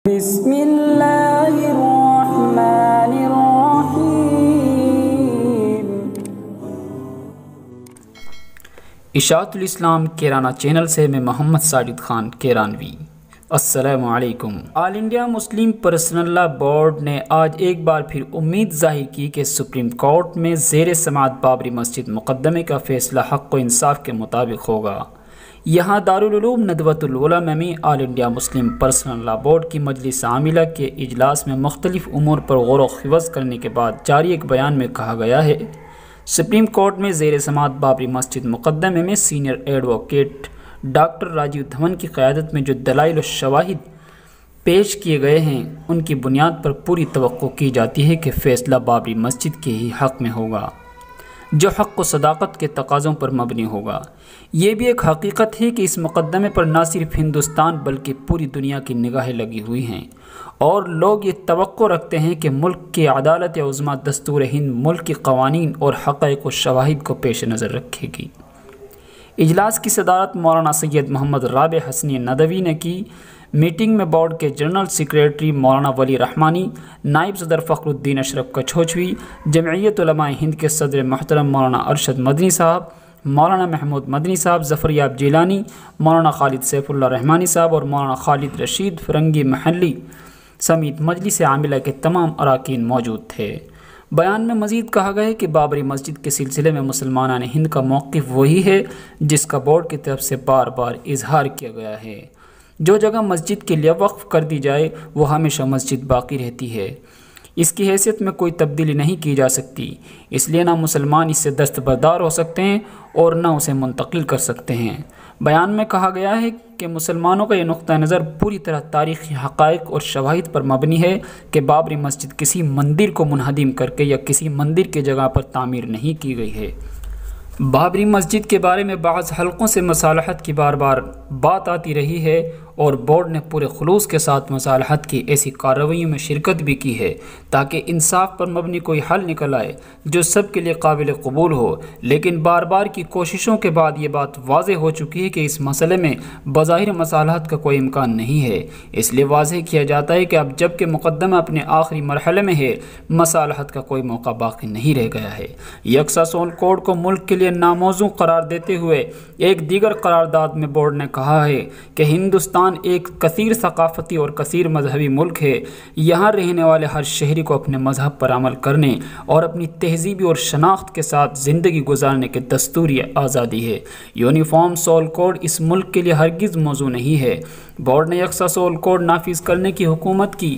بسم اللہ الرحمن الرحیم۔ اشاعت الاسلام کیرانہ چینل سے میں محمد ساجد خان کیرانوی۔ السلام علیکم۔ آل انڈیا مسلم پرسنل لا بورڈ نے آج ایک بار پھر امید ظاہر کی کہ سپریم کورٹ میں زیر سماعت بابری مسجد مقدمے کا فیصلہ حق و انصاف کے مطابق ہوگا۔ یہاں دارالعلوم ندوۃ العلماء میں آل انڈیا مسلم پرسنل لا بورڈ کی مجلس عاملہ کے اجلاس میں مختلف امور پر غور و خوض کرنے کے بعد جاری ایک بیان میں کہا گیا ہے، سپریم کورٹ میں زیر سماعت بابری مسجد مقدمے میں سینئر ایڈوکیٹ ڈاکٹر راجیو دھون کی قیادت میں جو دلائل و شواہد پیش کیے گئے ہیں ان کی بنیاد پر پوری توقع کی جاتی ہے کہ فیصلہ بابری مسجد کے ہی حق میں ہوگا، جو حق و صداقت کے تقاضوں پر مبنی ہوگا۔ یہ بھی ایک حقیقت ہے کہ اس مقدمے پر نہ صرف ہندوستان بلکہ پوری دنیا کی نگاہیں لگی ہوئی ہیں، اور لوگ یہ توقع رکھتے ہیں کہ ملک کی عدالت عظمیٰ دستور ہند ملک کے قوانین اور حقائق و شواہد کو پیش نظر رکھے گی۔ اجلاس کی صدارت مولانا سید محمد رابع حسنی ندوی نے کی۔ میٹنگ میں بورڈ کے جنرل سیکریٹری مولانا ولی رحمانی، نائب صدر فخر الدین اشرف کچھوچوی، جمعیت علماء ہند کے صدر محترم مولانا ارشد مدنی صاحب، مولانا محمود مدنی صاحب، ظفریاب جیلانی، مولانا خالد سیف اللہ رحمانی صاحب اور مولانا خالد رشید فرنگی محلی سمیت مجلس عاملہ کے تمام اراکین موجود تھے۔ بیان میں مزید کہا گیا ہے کہ بابری مسجد کے سلسلے میں مسلمانان ہند کا موقف وہی ہے جس کا بورڈ کی طرف سے بار بار اظہار کیا گیا ہے۔ جو جگہ مسجد کے لیے وقف کر دی جائے وہ ہمیشہ مسجد باقی رہتی ہے، اس کی حیثیت میں کوئی تبدیلی نہیں کی جا سکتی، اس لیے نہ مسلمان اس سے دستبردار ہو سکتے ہیں اور نہ اسے منتقل کر سکتے ہیں۔ بیان میں کہا گیا ہے کہ مسلمانوں کا یہ نقطہ نظر پوری طرح تاریخی حقائق اور شواہد پر مبنی ہے کہ بابری مسجد کسی مندر کو منہدم کر کے یا کسی مندر کی جگہ پر تعمیر نہیں کی گئی ہے۔ بابری مسجد کے بارے میں بعض حلقوں سے مصالحت کی بار بار بات آتی رہی ہے اور بورڈ نے پورے خلوص کے ساتھ مصالحت کی ایسی کارروائیوں میں شرکت بھی کی ہے تاکہ انصاف پر مبنی کوئی حل نکل آئے جو سب کے لیے قابل قبول ہو، لیکن بار بار کی کوششوں کے بعد یہ بات واضح ہو چکی ہے کہ اس مسئلے میں بظاہر مصالحت کا کوئی امکان نہیں ہے۔ اس لیے واضح کیا جاتا ہے کہ اب جب کہ مقدمہ اپنے آخری مرحلے میں ہے، مصالحت کا کوئی موقع باقی نہیں رہ گیا ہے۔ یکساں سول کوڈ کو ملک کے لیے ناموزوں قرار دیتے ہوئے ایک دیگر قرارداد میں بورڈ نے کہا ہے کہ ہندوستان ایک کثیر ثقافتی اور کثیر مذہبی ملک ہے، یہاں رہنے والے ہر شہری کو اپنے مذہب پر عمل کرنے اور اپنی تہذیبی اور شناخت کے ساتھ زندگی گزارنے کی دستوری آزادی ہے۔ یونیفارم سول کوڈ اس ملک کے لیے ہرگز موضوع نہیں ہے۔ بورڈ نے یکساں سول کوڈ نافذ کرنے کی حکومت کی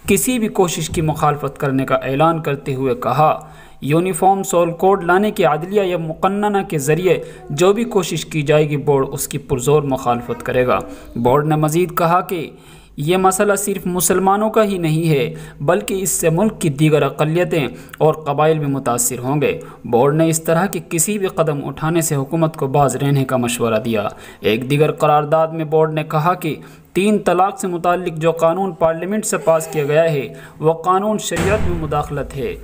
کسی بھی کوشش کی مخالفت کرنے کا اعلان کرتے ہوئے کہا، یونیفارم سول کوڈ لانے کی عدلیہ یا مقننہ کے ذریعے جو بھی کوشش کی جائے گی بورڈ اس کی پرزور مخالفت کرے گا۔ بورڈ نے مزید کہا کہ یہ مسئلہ صرف مسلمانوں کا ہی نہیں ہے بلکہ اس سے ملک کی دیگر اقلیتیں اور قبائل بھی متاثر ہوں گے۔ بورڈ نے اس طرح کے کسی بھی قدم اٹھانے سے حکومت کو باز رہنے کا مشورہ دیا۔ ایک دیگر قرارداد میں بورڈ نے کہا کہ 3 طلاق سے متعلق جو قانون پارلیمنٹ سے پاس کیا گیا ہے وہ قانون شریعت میں مداخلت ہے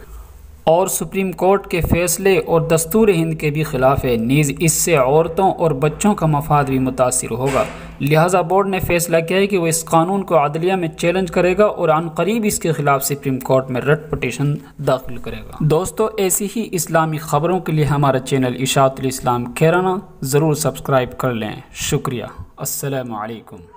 اور سپریم کورٹ کے فیصلے اور دستور ہند کے بھی خلاف ہے، نیز اس سے عورتوں اور بچوں کا مفاد بھی متاثر ہوگا۔ لہٰذا بورڈ نے فیصلہ کیا ہے کہ وہ اس قانون کو عدلیہ میں چیلنج کرے گا اور عن قریب اس کے خلاف سپریم کورٹ میں رٹ پٹیشن داخل کرے گا۔ دوستو، ایسی ہی اسلامی خبروں کے لیے ہمارا چینل اشاعت الاسلام کیرانہ ضرور سبسکرائب کر لیں۔ شکریہ۔ السلام علیکم۔